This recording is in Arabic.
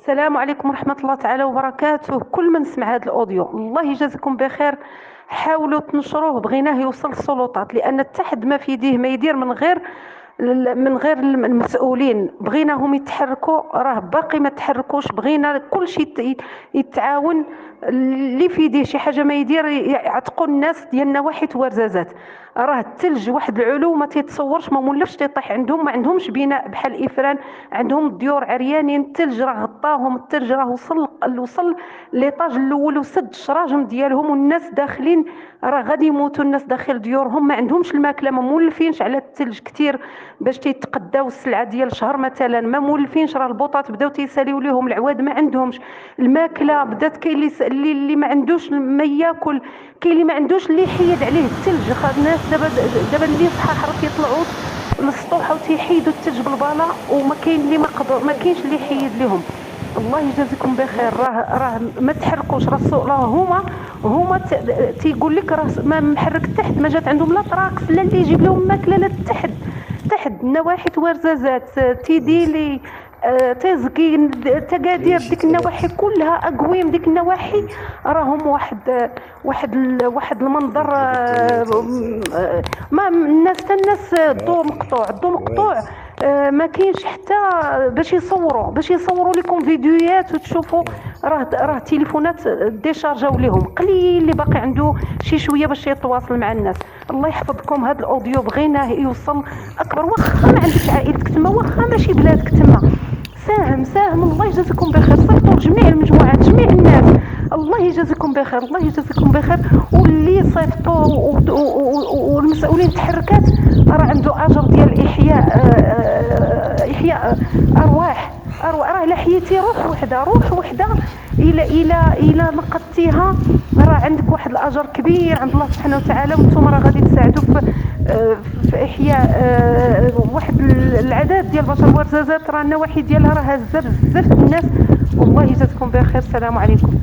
السلام عليكم ورحمة الله تعالى وبركاته. كل من سمع هذا الأوديو الله يجازيكم بخير. حاولوا تنشروه، بغيناه يوصل للسلطات، لأن التحد ما في يديه ما يدير من غير المسؤولين. بغيناهم يتحركوا، راه باقي ما تحركوش. بغينا كل شيء يتعاون. اللي في يديه شي حاجة ما يدير يعتقوا الناس ديال نواحي ورزازات. راه الثلج واحد العلو ما تيتصورش، ما مولفش تيطيح عندهم، ما عندهمش بناء بحال إفران، عندهم الديور عريانين. الثلج راه غطاهم، الثلج راه وصل ليطاج الاول وسد الشراجم ديالهم، والناس داخلين راه غادي يموتوا. الناس داخل ديورهم ما عندهمش الماكله، ما مولفينش على الثلج كثير باش تيتقداو السلعه ديال شهر مثلا، ما مولفينش. راه البوطات بداو تيساليو ليهم العواد، ما عندهمش الماكله. بدات كاين اللي ما عندوش ما ياكل، كاين اللي ما عندوش اللي يحيد عليه الثلج. الناس دابا اللي صحاح راه تيطلعوا للسطوحه وتيحيدوا الثلج بالبالا، وما كاين اللي ما كاينش اللي يحيد لهم. الله يجازيكم بخير. راه ما تحركوش. راه هما تيقول لك راه ما محرك تحت، ما جات عندهم لا طراكس لا اللي يجيب لهم ماكله لا تحت النواحي ورزازات تيديلي، تزكين، تقادير، ديك النواحي كلها اقويم. ديك النواحي راهم واحد المنظر. ما الناس تا الناس الضوء مقطوع. ما كاينش حتى باش يصوروا لكم فيديوهات وتشوفوا. راه تليفونات ديشارجاو ليهم، قليل اللي باقي عنده شي شويه باش يتواصل مع الناس. الله يحفظكم. هذا الاوديو بغيناه يوصل اكبر، واخا ما عندكش عائلتك تما، واخا ماشي بلادك تما. ساهم الله يجازيكم بخير. صيفطوا لجميع المجموعات، جميع الناس. الله يجازيكم بخير، الله يجازيكم بخير. واللي صيفطوا والمسؤولين تحركات راه عنده اجر ديال احياء ارواح. راه الا حييتي روح وحده الى نقدتيها، راه عندك واحد الاجر كبير عند الله سبحانه وتعالى. وانتم راه غادي تساعدوا في احياء واحد العدد ديال البشر ورزازات. راه النواحي ديالها راه هزه بزاف الناس. والله يجازيكم بخير. السلام عليكم.